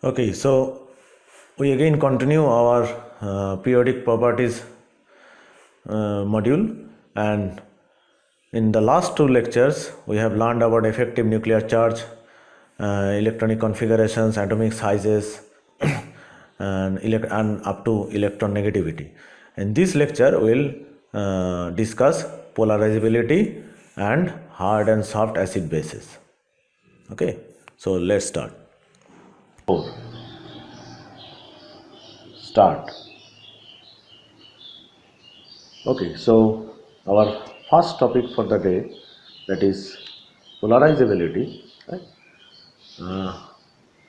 Okay, so we again continue our periodic properties module, and in the last two lectures we have learned about effective nuclear charge, electronic configurations, atomic sizes, and up to electron negativity. In this lecture we will discuss polarizability and hard and soft acid bases. Okay, so let's start. Start. Okay, so our first topic for the day, that is polarizability. Right?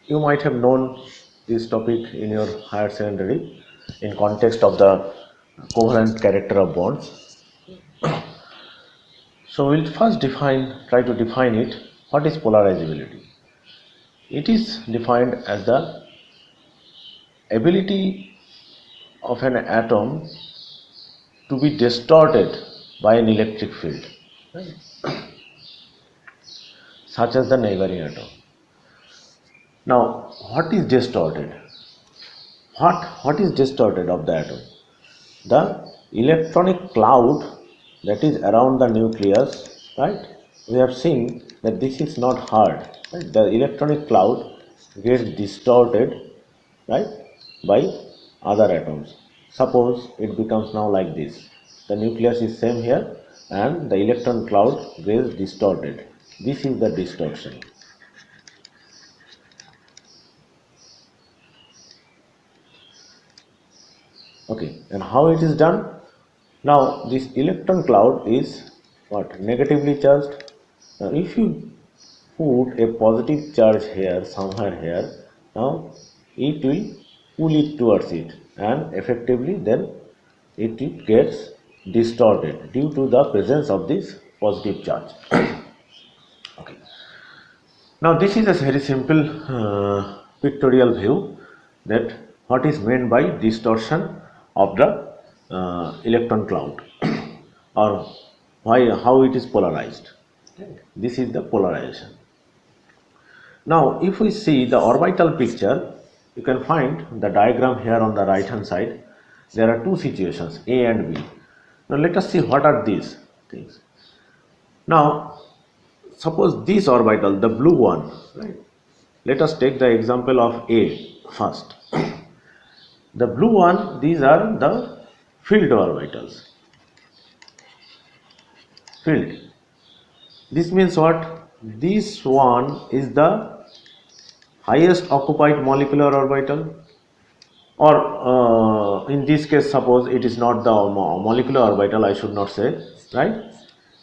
You might have known this topic in your higher secondary in context of the covalent character of bonds. So we'll first try to define it. What is polarizability? It is defined as the ability of an atom to be distorted by an electric field, right, such as the neighboring atom. Now, what is distorted? What is distorted of the atom? The electronic cloud that is around the nucleus, right? We have seen that this is not hard. Right? The electronic cloud gets distorted, right, by other atoms. Suppose it becomes now like this. The nucleus is same here, and the electron cloud gets distorted. This is the distortion. Okay, and how it is done? Now this electron cloud is what? Negatively charged. Now if you put a positive charge here, somewhere here, now it will pull it towards it, and effectively then it gets distorted due to the presence of this positive charge. Okay. Now this is a very simple pictorial view that what is meant by distortion of the electron cloud or how it is polarized. This is the polarization. Now if we see the orbital picture, you can find the diagram here on the right hand side. There are two situations, A and B. Now let us see what are these things. Now suppose this orbital, the blue one, right? Let us take the example of A first. The blue one, these are the filled orbitals. Filled. This means what? This one is the highest occupied molecular orbital, or in this case suppose it is not the molecular orbital, I should not say, right?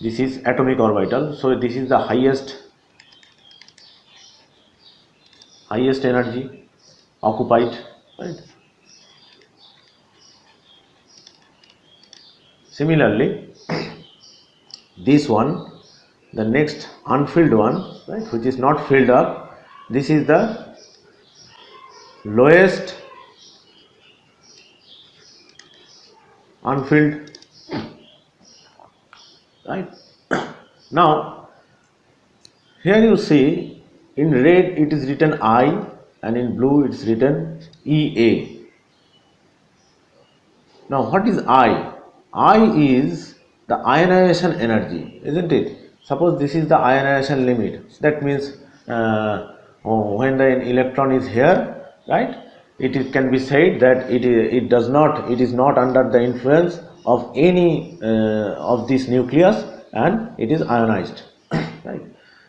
This is atomic orbital, so this is the highest energy occupied, right? Similarly, this one, the next unfilled one, right, which is not filled up, this is the lowest unfilled, right? Now here you see in red it is written I, and in blue it is written EA. Now what is I? I is the ionization energy, isn't it? Suppose this is the ionization limit. That means when the electron is here, right, can be said that it is not under the influence of any of this nucleus, and it is ionized. Right.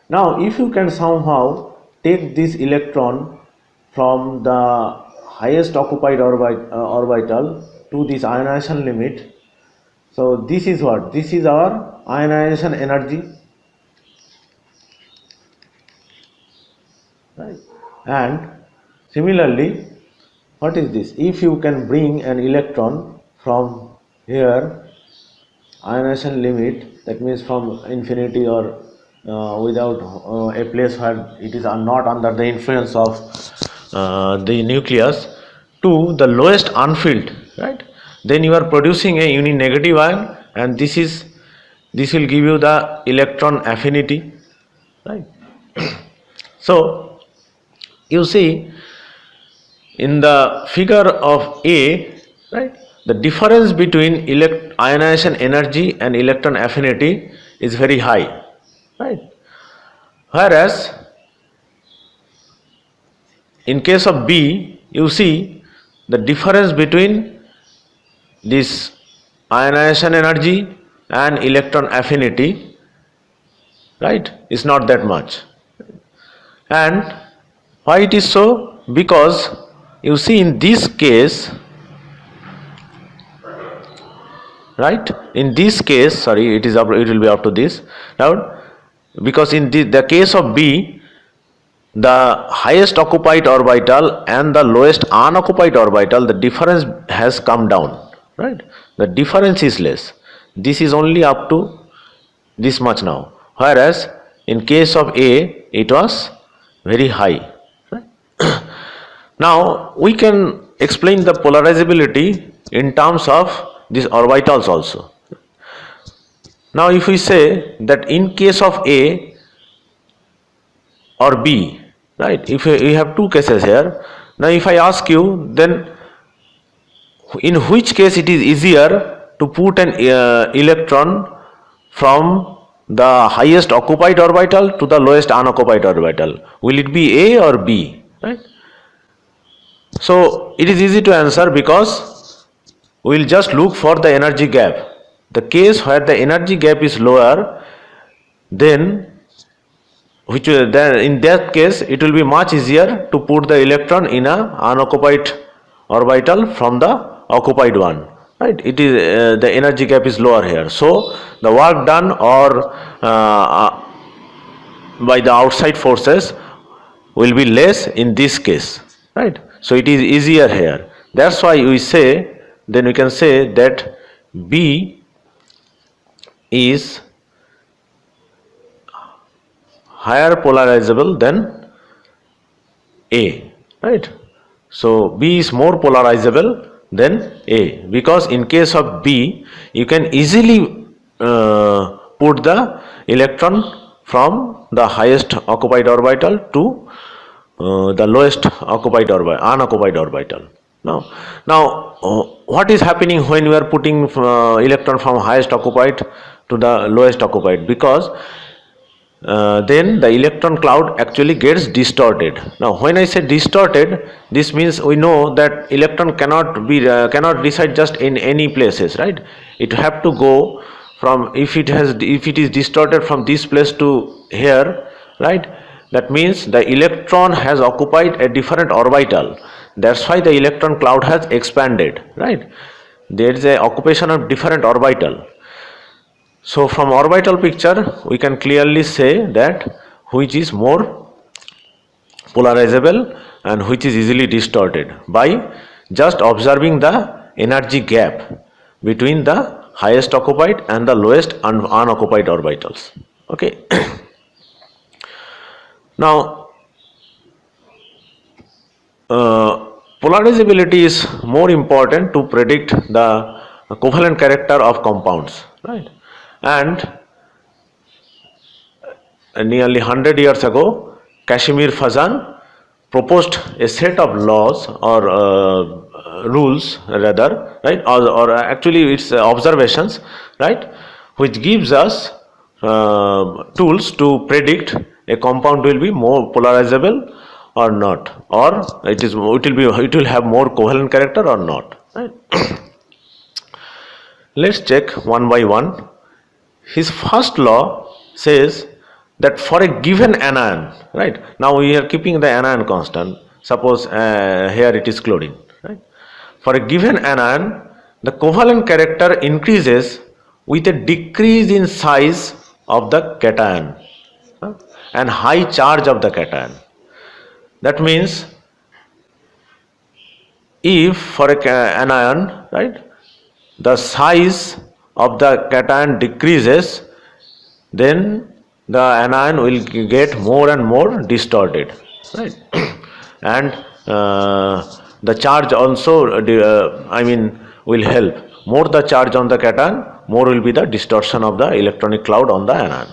Now if you can somehow take this electron from the highest occupied orbital to this ionization limit, so this is what? This is our ionization energy, right? And similarly, what is this? If you can bring an electron from here, ionization limit, that means from infinity or without a place where it is not under the influence of the nucleus, to the lowest unfilled, right? Then you are producing a uninegative ion, and this will give you the electron affinity, right? So you see in the figure of A, right, the difference between ionization energy and electron affinity is very high, right? Whereas in case of B, you see the difference between this ionization energy and electron affinity, right, is not that much. And why it is so? Because you see in this case, right, in this case, sorry, it will be up to this now, because in the case of B, the highest occupied orbital and the lowest unoccupied orbital, the difference has come down, right? The difference is less. This is only up to this much now, whereas in case of A, it was very high, right? Now we can explain the polarizability in terms of these orbitals also. Now if we say that in case of A or B, right, if we have two cases here, now if I ask you, then in which case it is easier to put an electron from the highest occupied orbital to the lowest unoccupied orbital? Will it be A or B, right? So it is easy to answer because we will just look for the energy gap. The case where the energy gap is lower, then in that case it will be much easier to put the electron in a unoccupied orbital from the occupied one, right? It is the energy gap is lower here, so the work done or by the outside forces will be less in this case, right? So it is easier here. That's why we say, then we can say that B is higher polarizable than A, right? So B is more polarizable than A, because in case of B you can easily put the electron from the highest occupied orbital to the lowest unoccupied orbital. Now what is happening when we are putting electron from highest occupied to the lowest occupied? Because then the electron cloud actually gets distorted. Now when I say distorted, this means we know that electron cannot reside just in any places, right? It have to go from, if it is distorted from this place to here, right, that means the electron has occupied a different orbital. That's why the electron cloud has expanded, right? There is a occupation of different orbital. So from orbital picture we can clearly say that which is more polarizable and which is easily distorted by just observing the energy gap between the highest occupied and the lowest unoccupied orbitals. Okay. Now polarizability is more important to predict the covalent character of compounds, right? And nearly 100 years ago, Casimir Fajan proposed a set of laws or rules rather, right, or actually it's observations, right, which gives us tools to predict a compound will be more polarizable or not, or it will have more covalent character or not, right? Let's check one by one. His first law says that for a given anion, right, now we are keeping the anion constant, suppose here it is chlorine, right? For a given anion, the covalent character increases with a decrease in size of the cation and high charge of the cation. That means if for an anion, right, the size of the cation decreases, then the anion will get more and more distorted, right? And the charge also will help. More the charge on the cation, more will be the distortion of the electronic cloud on the anion.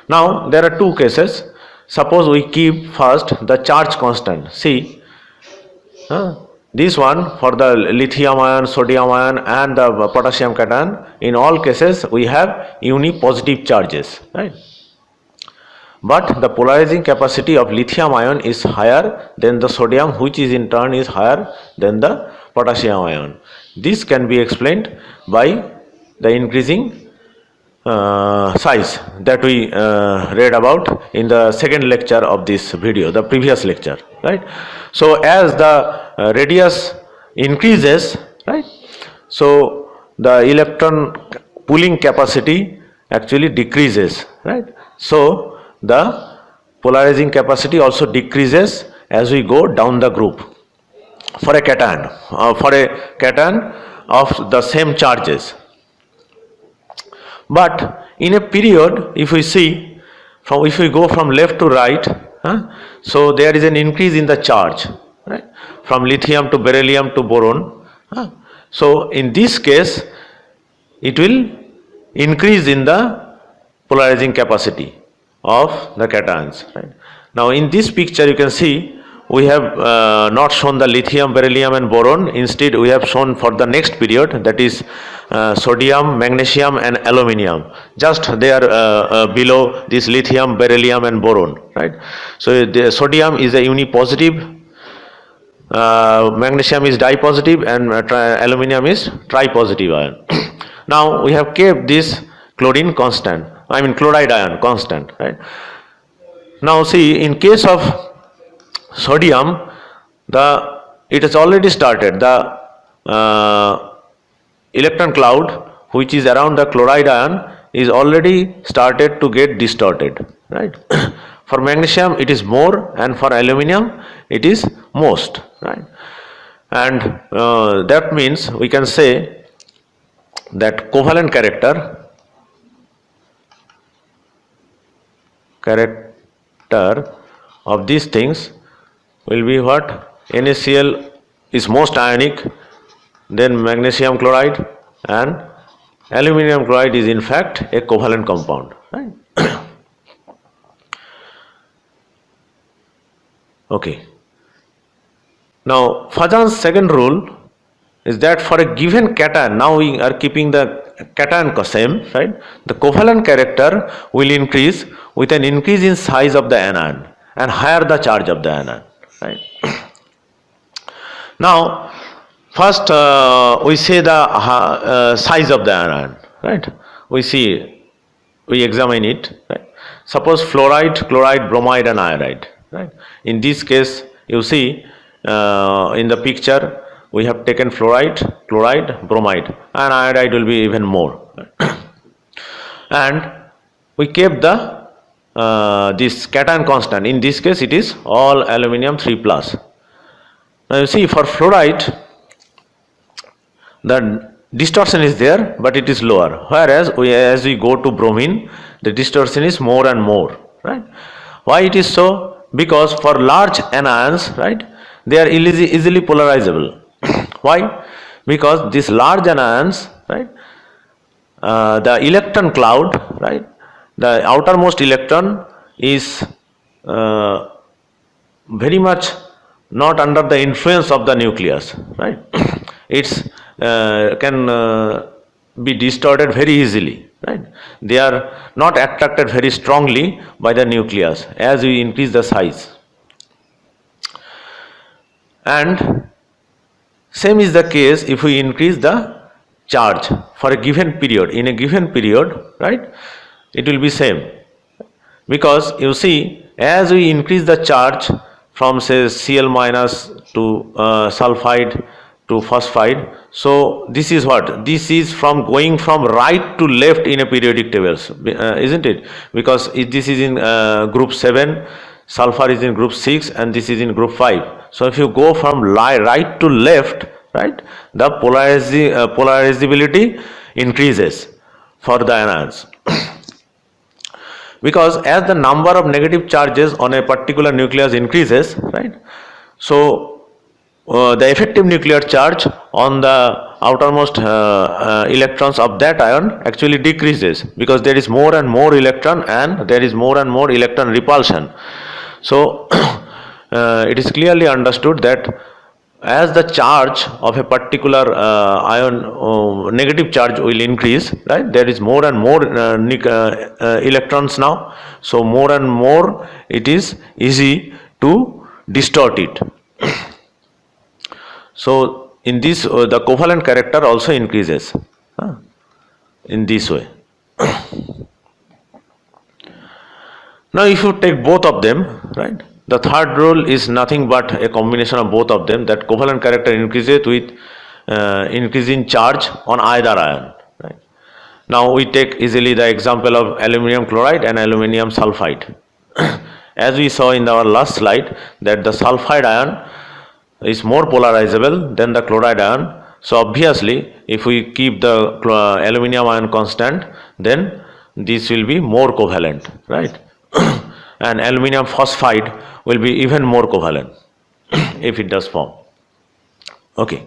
Now there are two cases. Suppose we keep first the charge constant. See, this one for the lithium ion, sodium ion and the potassium cation, in all cases we have unipositive charges, right? But the polarizing capacity of lithium ion is higher than the sodium, which is in turn is higher than the potassium ion. This can be explained by the increasing size that we read about in the second lecture of this video, the previous lecture, right? So as the radius increases, right, so the electron pooling capacity actually decreases, right? So the polarizing capacity also decreases as we go down the group for a cation of the same charges. But in a period, if we see, if we go from left to right, so there is an increase in the charge, right, from lithium to beryllium to boron. So in this case, it will increase in the polarizing capacity of the cations, right. Now in this picture you can see we have not shown the lithium, beryllium and boron. Instead we have shown for the next period, that is sodium, magnesium and aluminium. Just they are below this lithium, beryllium and boron, right. So the sodium is a unipositive, magnesium is dipositive and aluminium is tripositive ion. Now we have kept this chlorine constant, chloride ion constant, right. Now see, in case of sodium, it has already started, the electron cloud which is around the chloride ion is already started to get distorted, right. For magnesium it is more and for aluminium it is most, right. And that means we can say that covalent character of these things will be what? NaCl is most ionic, then magnesium chloride, and aluminium chloride is in fact a covalent compound, right. Okay. Now Fajan's second rule is that for a given cation, now we are keeping the cation same, right, the covalent character will increase with an increase in size of the anion and higher the charge of the anion, right. Now first we say the size of the anion, right. We examine it, right. Suppose fluoride, chloride, bromide and iodide, right. In this case you see in the picture we have taken fluoride, chloride, bromide, and iodide will be even more. And we kept the this cation constant. In this case it is all aluminium 3+. Now you see for fluoride the distortion is there but it is lower, whereas as we go to bromine the distortion is more and more, right. Why it is so? Because for large anions, right, they are easily polarizable. Why? Because these large anions, right, the electron cloud, right, the outermost electron is very much not under the influence of the nucleus, right. It's can be distorted very easily, right. They are not attracted very strongly by the nucleus as we increase the size. And same is the case if we increase the charge for a given period. In a given period, right, it will be same, because you see as we increase the charge from say Cl- to sulfide to phosphide, so this is what? This is from going from right to left in a periodic tables, isn't it? Because this is in group 7, sulfur is in group 6 and this is in group 5. So if you go from right to left, right, the polarizability increases for the anions. Because as the number of negative charges on a particular nucleus increases, right, so the effective nuclear charge on the outermost electrons of that ion actually decreases, because there is more and more electron and there is more and more electron repulsion. So it is clearly understood that as the charge of a particular ion, negative charge will increase, right? There is more and more electrons now, so more and more it is easy to distort it. So in this the covalent character also increases in this way. Now if you take both of them, right, the third rule is nothing but a combination of both of them, that covalent character increases with increasing charge on either ion, right. Now we take easily the example of aluminum chloride and aluminum sulfide. As we saw in our last slide, that the sulfide ion is more polarizable than the chloride ion. So obviously if we keep the aluminum ion constant, then this will be more covalent, right. And aluminum phosphide will be even more covalent if it does form. Okay.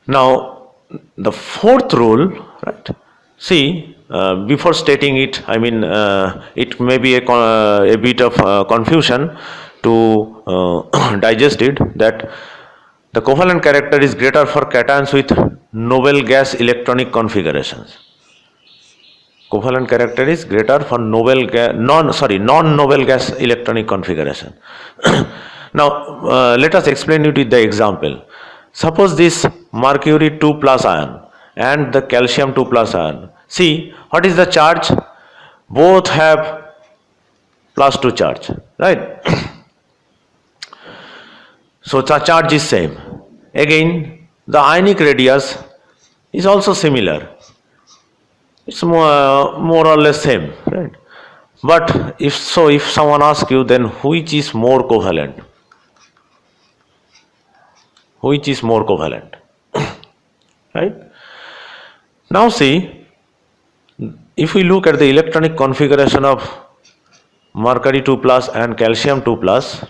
Now the fourth rule, right, see, before stating it, I mean it may be a bit of confusion to digest it, that the covalent character is greater for cations with noble gas electronic configurations. Covalent character is greater for non-noble gas electronic configuration. Now let us explain it with the example. Suppose this mercury 2 plus ion and the calcium 2 plus ion. See, what is the charge? Both have +2 charge, right? So the charge is same. Again, the ionic radius is also similar. It's more or less same, right? But if someone asks you, then which is more covalent? Which is more covalent? Right? Now see, if we look at the electronic configuration of mercury 2 plus and calcium 2 plus,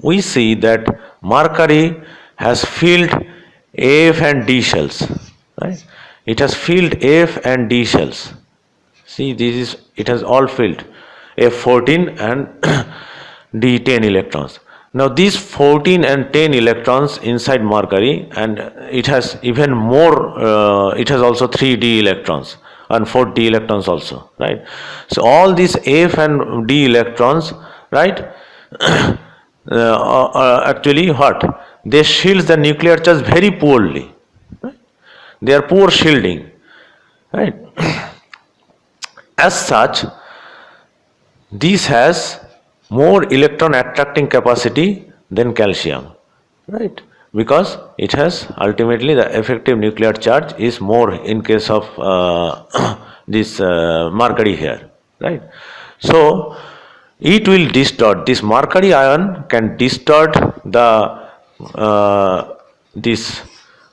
we see that mercury has filled F and D shells, right? It has filled F and D shells. See, it has all filled F14 and D10 electrons. Now these 14 and 10 electrons inside mercury, and it has even more, it has also 3 D electrons and 4 D electrons also, right? So all these F and D electrons, right, actually what? They shield the nuclear charge very poorly. Right? They are poor shielding, right? As such, this has more electron attracting capacity than calcium, right? Because it has ultimately the effective nuclear charge is more in case of this mercury here, right? So it will distort, this mercury ion can distort the this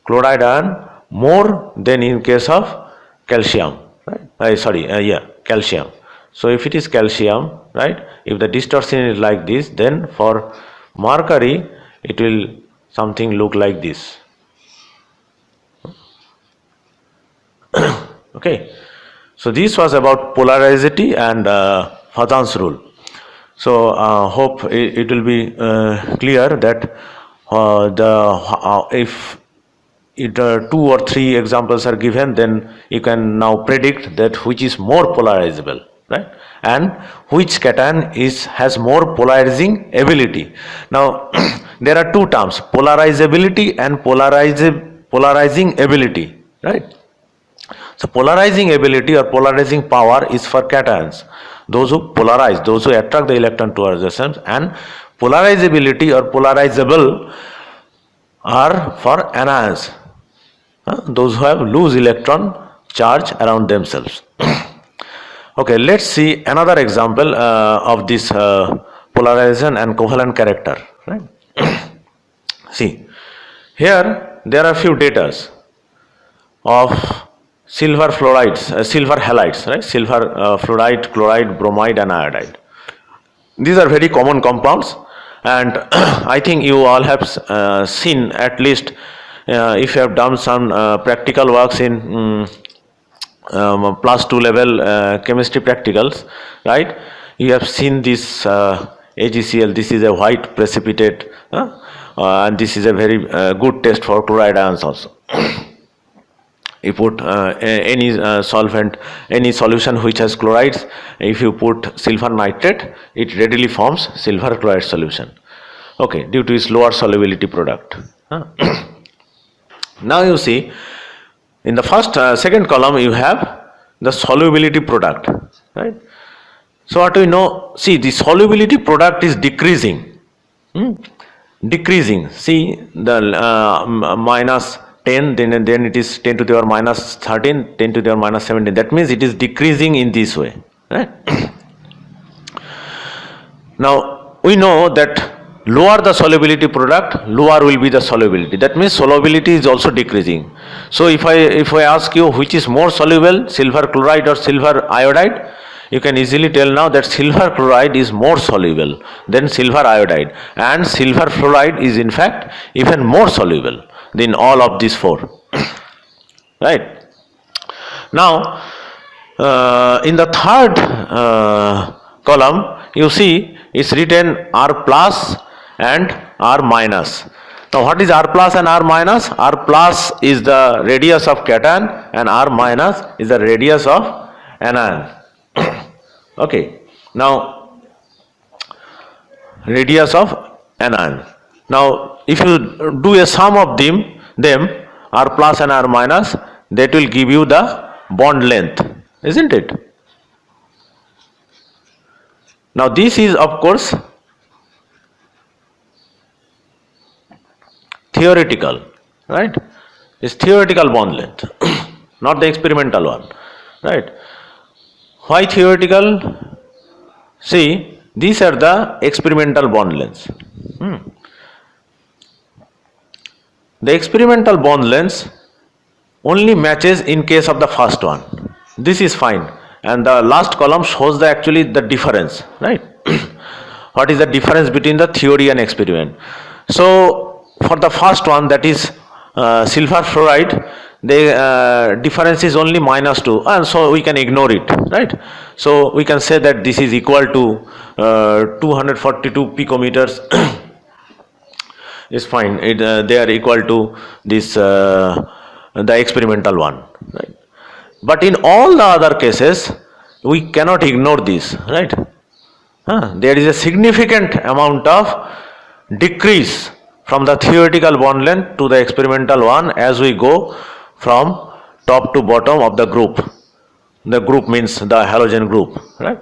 chloride ion more than in case of calcium, right? Calcium. So if it is calcium, right, if the distortion is like this, then for mercury it will something look like this. Okay, so this was about polarity and Fazan's rule. So hope it will be clear that if 2 or 3 examples are given, then you can now predict that which is more polarizable, right, and which cation has more polarizing ability. Now there are 2 terms, polarizability and polarizing ability, right? So polarizing ability or polarizing power is for cations, those who polarize, those who attract the electron towards themselves, and polarizability or polarizable are for anions, those who have loose electron charge around themselves. Okay, let's see another example of this polarization and covalent character, right? See, here there are few data of silver fluorides, silver halides, right? Silver fluoride, chloride, bromide, and iodide. These are very common compounds, and I think you all have seen, at least if you have done some practical works in +2 level chemistry practicals, right? You have seen this AgCl. This is a white precipitate, and this is a very good test for chloride ions also. You put any solvent, any solution which has chlorides, if you put silver nitrate, it readily forms silver chloride solution. Okay, due to its lower solubility product. Now you see, in the second column you have the solubility product, right? So what we know, see, the solubility product is decreasing. Decreasing. See, the minus 10, then it is 10 to the power minus 13, 10 to the power minus 17. That means it is decreasing in this way, right? Now we know that lower the solubility product, lower will be the solubility. That means solubility is also decreasing. So if I ask you which is more soluble, silver chloride or silver iodide, you can easily tell now that silver chloride is more soluble than silver iodide, and silver fluoride is in fact even more soluble than all of these four. Right? Now in the third column you see it's written R plus and R minus. Now what is R plus and R minus? R plus is the radius of cation and R minus is the radius of anion. Okay, now radius of anion. Now if you do a sum of them R plus and R minus, that will give you the bond length, isn't it? Now this is of course theoretical, right? It's theoretical bond length, not the experimental one, right? Why theoretical? See, these are the experimental bond lengths. The experimental bond lengths only matches in case of the first one. This is fine, and the last column shows actually the difference, right? What is the difference between the theory and experiment? So for the first one, that is silver fluoride, the difference is only -2, and so we can ignore it, right? So we can say that this is equal to 242 picometers. Is fine. They are equal to this the experimental one, right? But in all the other cases, we cannot ignore this, right? There is a significant amount of decrease from the theoretical bond length to the experimental one as we go from top to bottom of the group. The group means the halogen group, right?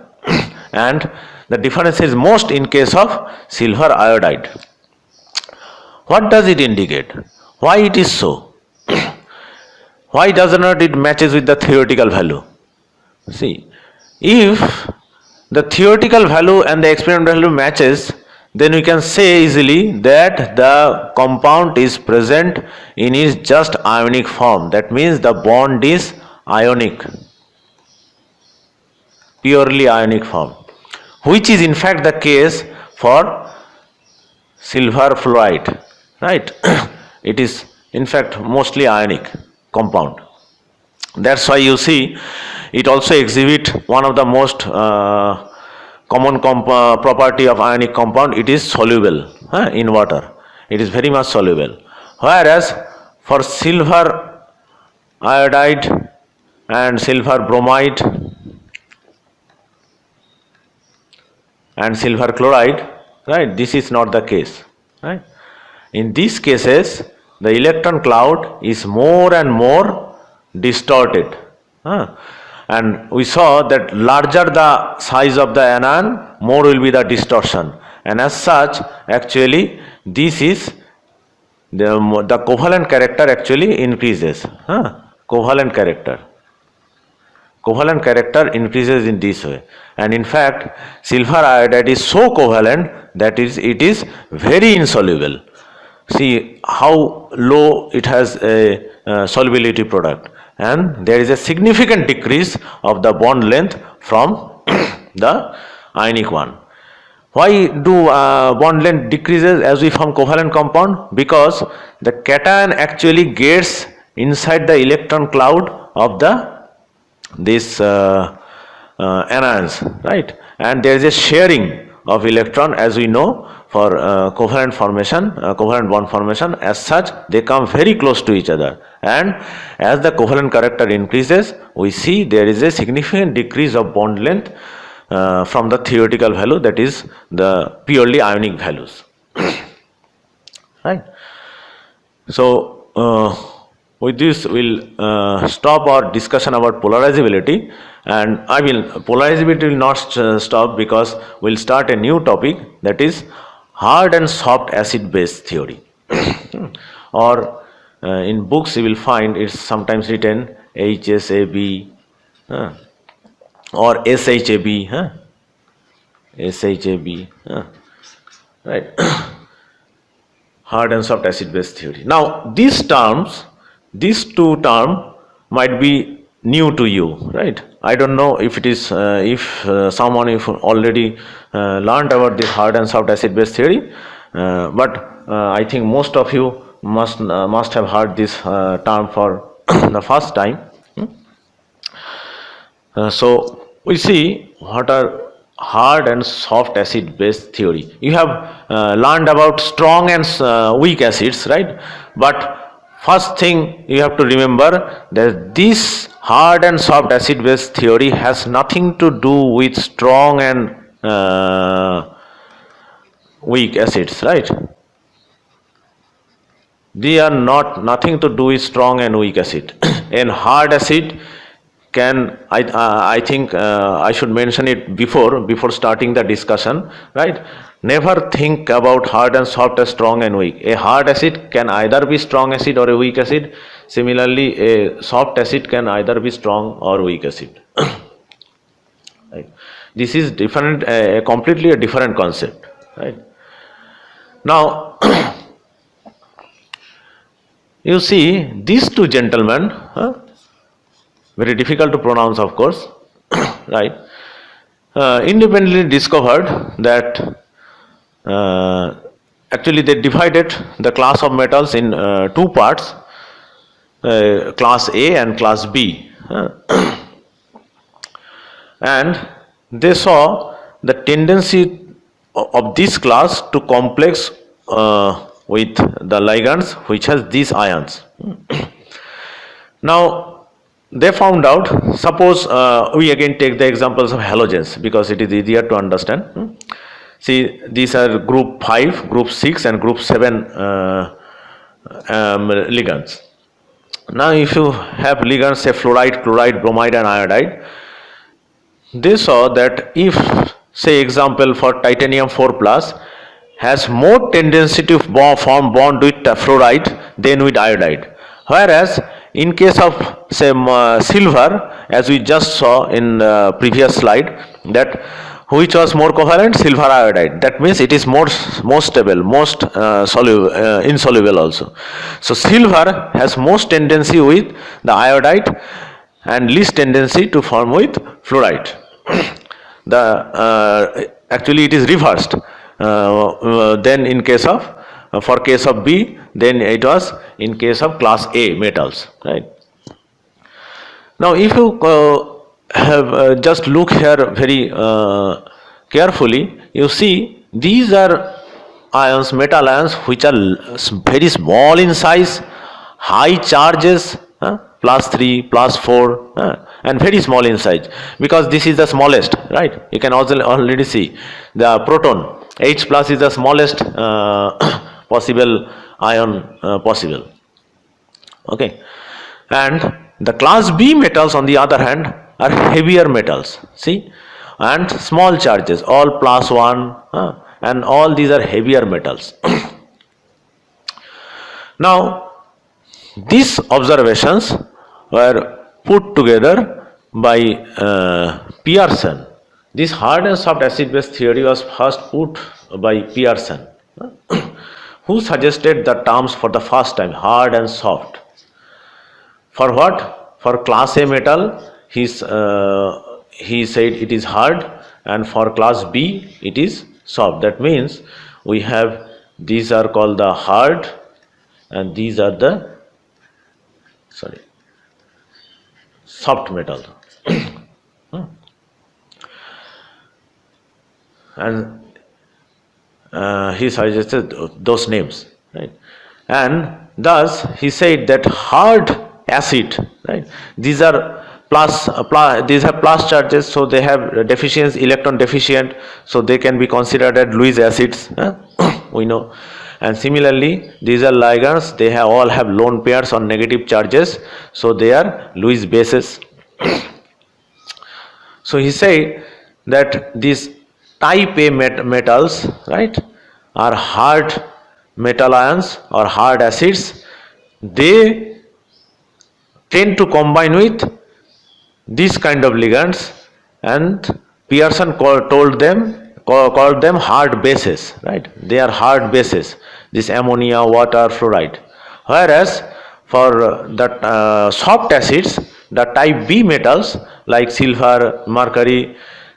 And the difference is most in case of silver iodide. What does it indicate? Why it is so? Why does not it matches with the theoretical value? See, if the theoretical value and the experimental value matches, then we can say easily that the compound is present in its just ionic form. That means the bond is ionic, purely ionic form, which is in fact the case for silver fluoride, right? It is in fact mostly ionic compound. That's why you see it also exhibit one of the most common property of ionic compound. It is soluble in water. It is very much soluble. Whereas for silver iodide and silver bromide and silver chloride, right, this is not the case, right? In these cases, the electron cloud is more and more distorted, and we saw that larger the size of the anion, more will be the distortion, and as such actually this is the covalent character actually increases. Covalent character increases in this way, and in fact silver iodide is so covalent that it is very insoluble. See how low it has a solubility product, and there is a significant decrease of the bond length from the ionic one. Why do bond length decreases as we form covalent compound? Because the cation actually gets inside the electron cloud of this anions, right? And there is a sharing of electron, as we know, for covalent formation, covalent bond formation. As such, they come very close to each other, and as the covalent character increases, we see there is a significant decrease of bond length from the theoretical value, that is the purely ionic values. Right. So with this we'll stop our discussion about polarizability, and polarizability will not stop, because we'll start a new topic, that is hard and soft acid base theory. Or in books you will find it's sometimes written HSAB or SHAB, SHAB, right. Hard and soft acid base theory. Now these two terms might be new to you, right? I don't know if it is someone if already learned about this hard and soft acid base theory, but I think most of you must have heard this term for the first time. So we see what are hard and soft acid base theory. You have learned about strong and weak acids, right? But first thing you have to remember that this hard and soft acid base theory has nothing to do with strong and weak acids, right? They are nothing to do with strong and weak acid. And hard acid can, I think I should mention it before starting the discussion, right? Never think about hard and soft as strong and weak. A hard acid can either be strong acid or a weak acid. Similarly, a soft acid can either be strong or weak acid. Right? This is different, completely a different concept, right? Now you see these two gentlemen, very difficult to pronounce, of course, right? Independently discovered that actually they divided the class of metals in two parts, class A and class B, and they saw the tendency of this class to complex with the ligands which has these ions. Now they found out, suppose we again take the examples of halogens because it is easier to understand. See, these are group 5, group 6 and group 7 ligands. Now if you have ligands, say fluoride, chloride, bromide and iodide, they saw that if, say example for titanium 4 plus, has more tendency to form bond with fluoride than with iodide, whereas in case of say silver, as we just saw in the previous slide, that which was more covalent, silver iodide, that means it is more stable, most soluble, insoluble also. So silver has most tendency with the iodide and least tendency to form with fluoride. Actually it is reversed. Then in case of for case of B, then it was in case of class A metals, right? Now if you have just look here very carefully, you see these are ions, metal ions, which are very small in size, high charges, plus 3, plus 4, and very small in size, because this is the smallest, right? You can also already see the proton H plus is the smallest possible ion possible. Okay, and the class B metals on the other hand are heavier metals, see, and small charges, all plus 1, and all these are heavier metals. Now these observations were put together by Pearson. This hard and soft acid base theory was first put by Pearson, who suggested the terms for the first time, hard and soft. For what? For class A metal, he said it is hard, and for class B it is soft. That means we have, these are called the hard and these are the soft metal. And he suggested those names, right? And thus he said that hard acid, right? These are these have plus charges, so they have deficiency, electron deficient, so they can be considered as Lewis acids. We know. And similarly, these are ligands. They all have lone pairs on negative charges, so they are Lewis bases. So he said that these type A metals, right, are hard metal ions or hard acids. They tend to combine with these kind of ligands, and Pearson called them hard bases, right? They are hard bases. This ammonia, water, fluoride. Whereas for the soft acids, the type B metals like silver, mercury,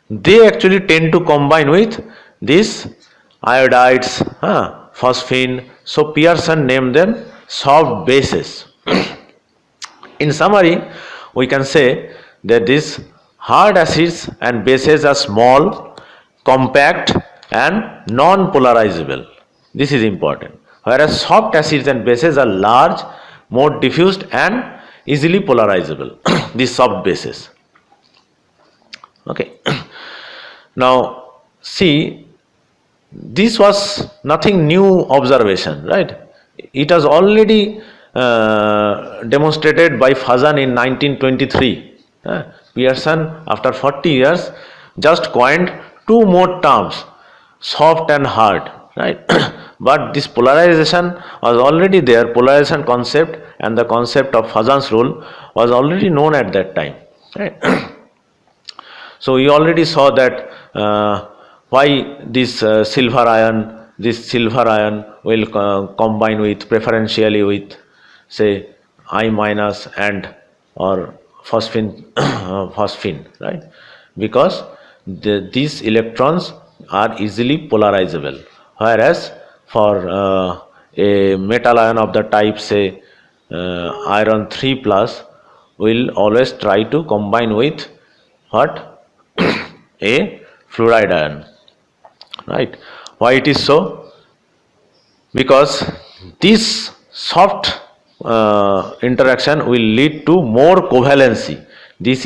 they actually tend to combine with these iodides, phosphine. So Pearson named them soft bases. In summary, we can say that these hard acids and bases are small, compact and non-polarizable. This is important. Whereas soft acids and bases are large, more diffused and easily polarizable. These soft bases. Okay. Now see, this was nothing new observation, right? It was already demonstrated by Fazan in 1923. Pearson, after 40 years, just coined two more terms, soft and hard, right? But this polarization was already there. Polarization concept and the concept of Fazan's rule was already known at that time, right? So we already saw that why this silver ion will combine with preferentially with, say, I minus and or phosphine, right? Because these electrons are easily polarizable, whereas for a metal ion of the type, say, iron 3 plus, will always try to combine with what? A fluoride ion, right? Why it is so? Because this soft interaction will lead to more covalency. This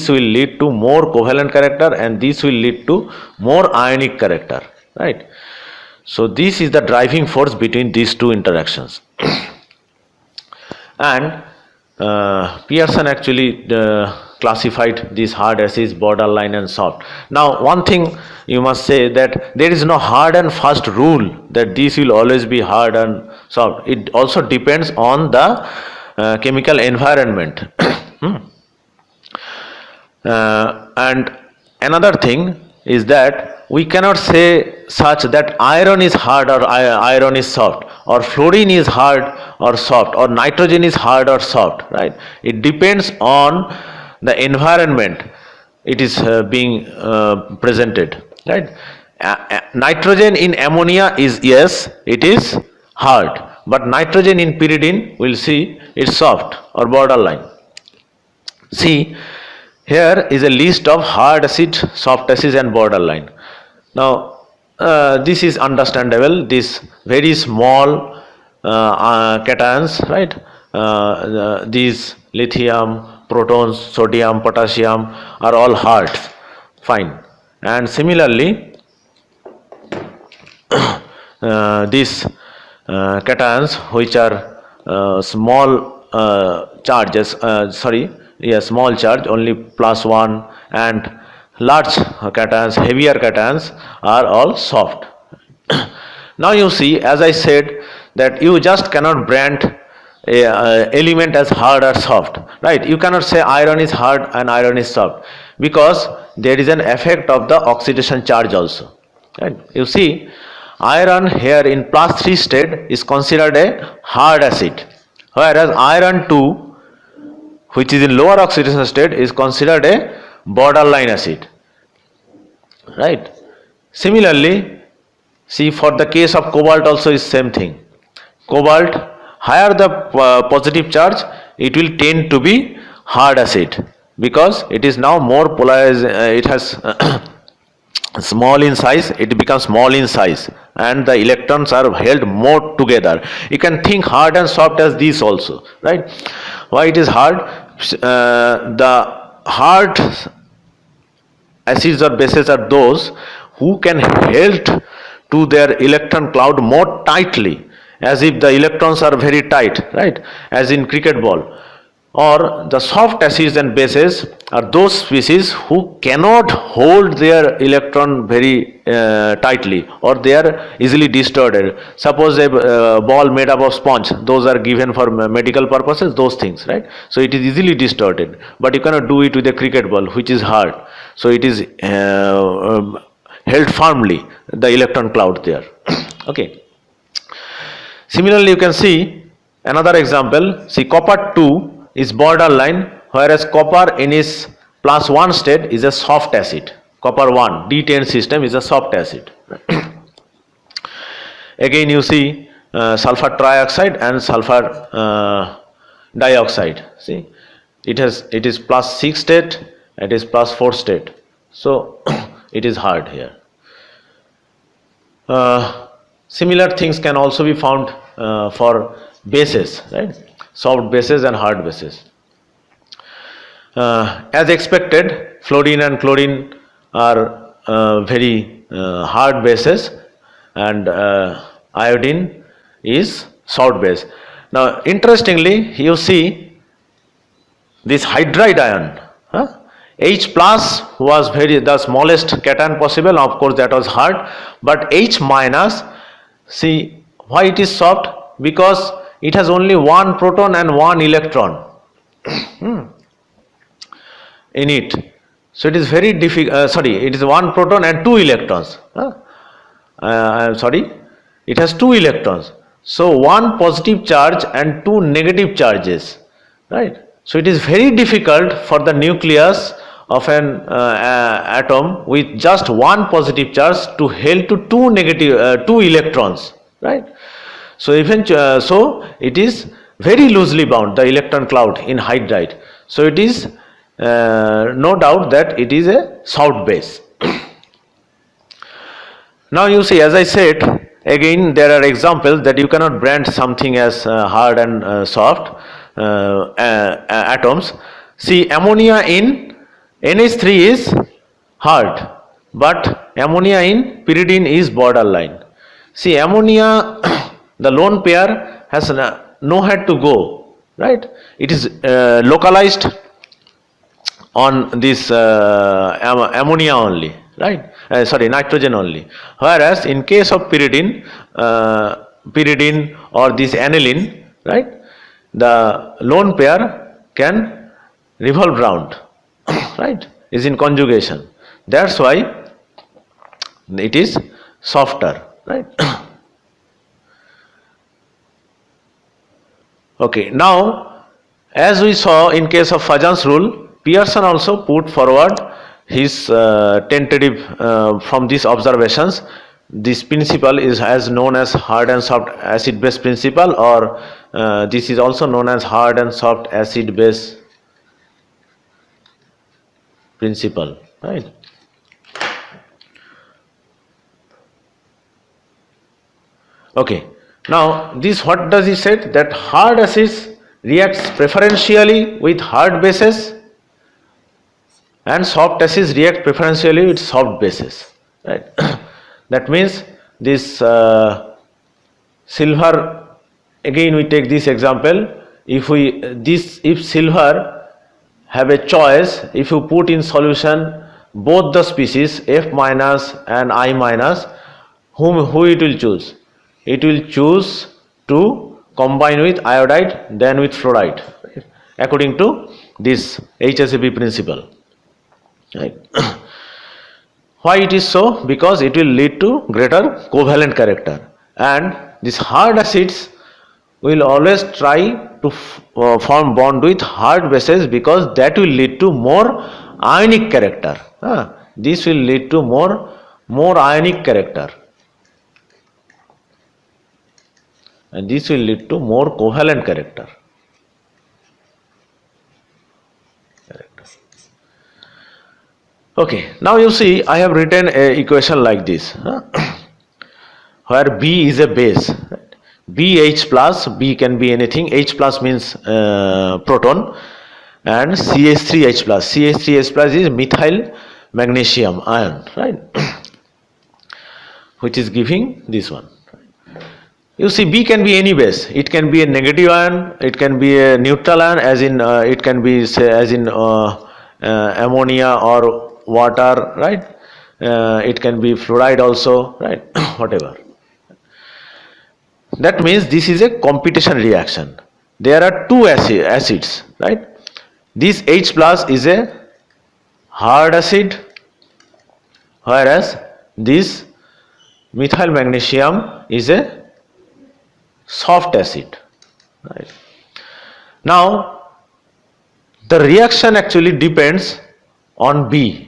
will lead to more covalent character, and this will lead to more ionic character, right? So this is the driving force between these two interactions. And Pearson actually classified these hard acids, borderline and soft. Now one thing you must say, that there is no hard and fast rule that these will always be hard and soft. It also depends on the chemical environment. And another thing is that we cannot say such that iron is hard or iron is soft, or fluorine is hard or soft, or nitrogen is hard or soft, right? It depends on the environment it is being presented, right? Nitrogen in ammonia is, yes, it is hard, but nitrogen in pyridine, we'll see, it's soft or borderline. See, here is a list of hard acid, soft acid and borderline. Now this is understandable. These very small cations, right? These lithium, protons, sodium, potassium are all hard, fine. And similarly these cations which are small charges, small charge, only +1, and large cations, heavier cations are all soft. Now you see, as I said, that you just cannot brand a element as hard or soft, right? You cannot say iron is hard and iron is soft, because there is an effect of the oxidation charge also, right? You see, iron here in +3 state is considered a hard acid, whereas iron 2, which is in lower oxidation state, is considered a borderline acid, right? Similarly, see, for the case of cobalt also is same thing. Cobalt, higher the positive charge, it will tend to be hard acid, because it is now more polarized, it has small in size, it becomes small in size, and the electrons are held more together. You can think hard and soft as this also, right? Why it is hard? The hard acids or bases are those who can held to their electron cloud more tightly, as if the electrons are very tight, right, as in cricket ball. Or the soft acids and bases are those species who cannot hold their electron very tightly, or they are easily distorted. Suppose a ball made up of sponge, those are given for medical purposes, those things, right? So it is easily distorted, but you cannot do it with a cricket ball, which is hard. So it is held firmly, the electron cloud there. Okay. Similarly, you can see another example. See, copper 2 is borderline, whereas copper in its +1 state is a soft acid. Copper 1 D10 system is a soft acid. Again, you see sulfur trioxide and sulfur dioxide. See, it is +6 state, it is +4 state. So it is hard here. Similar things can also be found for bases, right? Soft bases and hard bases. As expected, fluorine and chlorine are very hard bases, and iodine is soft base. Now, interestingly, you see this hydride ion. H plus was the smallest cation possible. Of course, that was hard, but H minus. See why it is soft? Because it has only one proton and one electron in it. So it is very difficult. It is one proton and two electrons. It has two electrons. So one positive charge and two negative charges, right? So it is very difficult for the nucleus of an atom with just one positive charge to held to two electrons, right? So so it is very loosely bound, the electron cloud in hydride. So it is no doubt that it is a soft base. Now you see, as I said, again there are examples that you cannot brand something as hard and soft atoms. See, ammonia in NH3 is hard, but ammonia in pyridine is borderline. See, ammonia, the lone pair has nowhere to go, right? It is localized on this ammonia only, right? Nitrogen only. Whereas in case of pyridine or this aniline, right, the lone pair can revolve round, right? Is in conjugation. That's why it is softer, right? Okay. Now, as we saw in case of Fajan's rule, Pearson also put forward his tentative from these observations. This principle is as known as hard and soft acid base principle, or this is also known as hard and soft acid base principle, right? Okay. Now this, what does he say? That hard acids reacts preferentially with hard bases, and soft acids react preferentially with soft bases, right? That means this silver, again we take this example. If silver have a choice, if you put in solution both the species F minus and I minus, who it will choose? It will choose to combine with iodide than with fluoride, right? According to this HSAB principle, right? Why it is so? Because it will lead to greater covalent character, and these hard acids will always try to form bond with hard bases, because that will lead to more ionic character. This will lead to more ionic character, and this will lead to more covalent character. Okay, now you see I have written a equation like this, where B is a base, right? BH plus, B can be anything, H plus means proton, and CH3H plus, CH3H plus is methyl magnesium ion, right? Which is giving this one. You see, B can be any base. It can be a negative ion, it can be a neutral ion, as in it can be, say, as in ammonia or water, right? It can be fluoride also, right? Whatever. That means this is a competition reaction. There are two acids, right? This H plus is a hard acid, whereas this methyl magnesium is a soft acid, right? Now the reaction actually depends on B.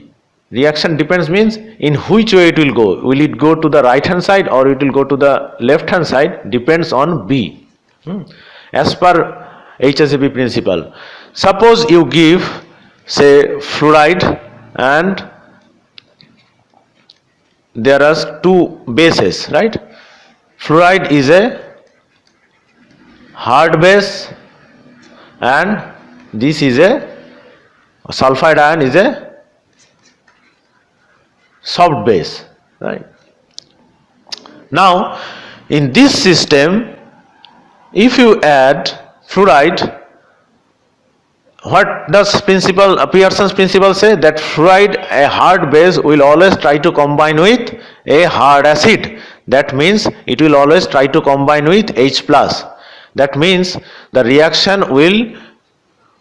Reaction depends means in which way it will go. Will it go to the right hand side or it will go to the left hand side, depends on B. As per HACCP principle, suppose you give, say, fluoride, and there are two bases, right? Fluoride is a hard base and this is a sulfide ion is a soft base, right? Now in this system, if you add fluoride, what does Pearson's principle say? That fluoride, a hard base, will always try to combine with a hard acid. That means it will always try to combine with H plus. That means the reaction will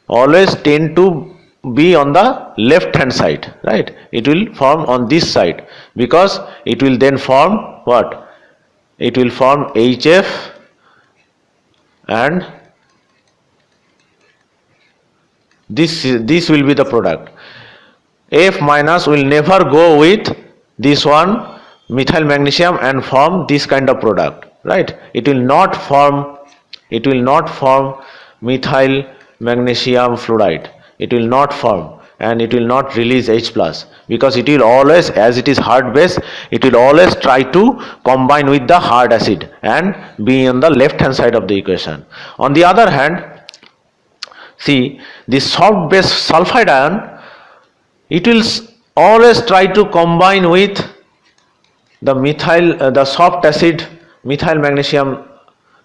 always tend to be on the left hand side, right? It will form on this side, because it will then form what? It will form HF, and this will be the product. F minus will never go with this one, methyl magnesium, and form this kind of product, right? It will not form methyl magnesium fluoride. It will not form, and it will not release H plus, because it will always, as it is hard base, it will always try to combine with the hard acid and be on the left hand side of the equation. On the other hand, see, this soft base sulfide ion, it will always try to combine with the the soft acid methyl magnesium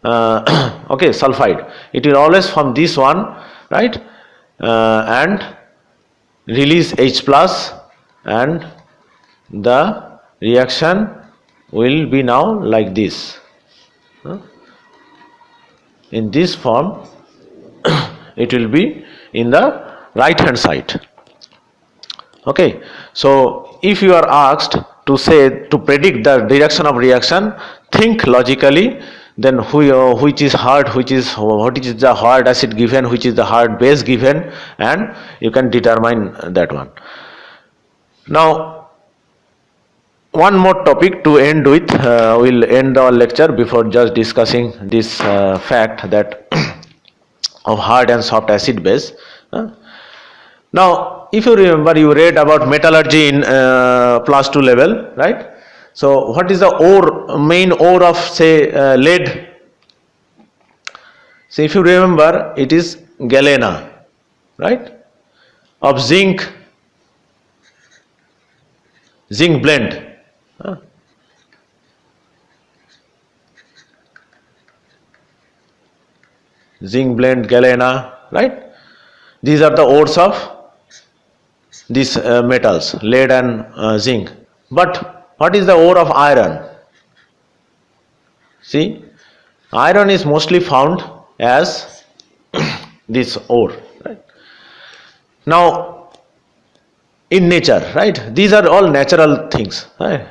okay, sulfide. It will always form this one, right? And release H plus, and the reaction will be now like this. In this form, it will be in the right hand side. Okay, so if you are asked to predict the direction of reaction, think logically. Then which is hard, what is the hard acid given, which is the hard base given, and you can determine that one. Now one more topic to end with. We'll end our lecture before just discussing this fact that of hard and soft acid base. Now if you remember, you read about metallurgy in plus 2 level, right? So what is the ore, main ore of, say, lead? So if you remember, it is galena, right? Of zinc blend. Zinc blend, galena, right? These are the ores of these metals, lead and zinc. But what is the ore of iron? See, iron is mostly found as this ore, right? Now in nature, right, these are all natural things, right?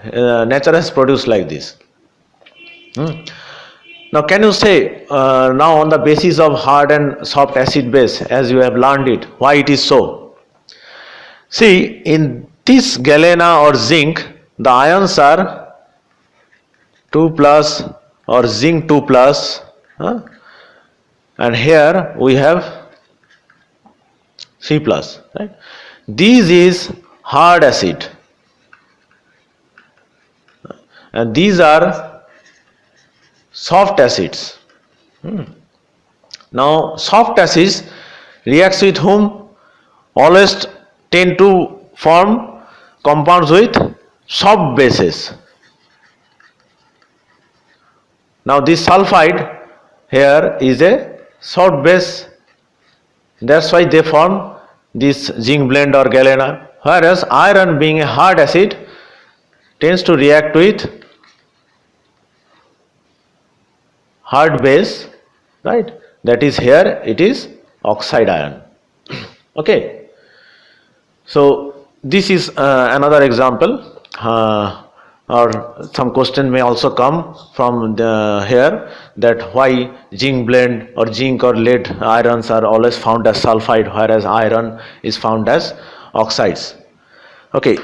Nature has produced like this. Now can you say, now on the basis of hard and soft acid base, as you have learned it, why it is so? See, in this galena or zinc, the ions are 2 plus or zinc 2 plus, and here we have C plus, right? This is hard acid, and these are soft acids. Now soft acids reacts with whom? Always tend to form compounds with soft bases. Now this sulfide here is a soft base, that's why they form this zinc blende or galena, whereas iron being a hard acid tends to react with hard base, right? That is, here it is oxide ion. Okay, so this is another example, or some question may also come from here, that why zinc blende or zinc or lead irons are always found as sulfide, whereas iron is found as oxides. Okay,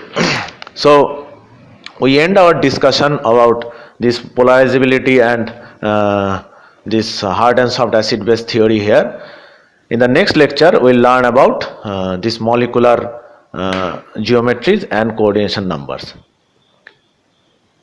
so we end our discussion about this polarizability and this hard and soft acid base theory here. In the next lecture, we'll learn about this molecular geometries and coordination numbers.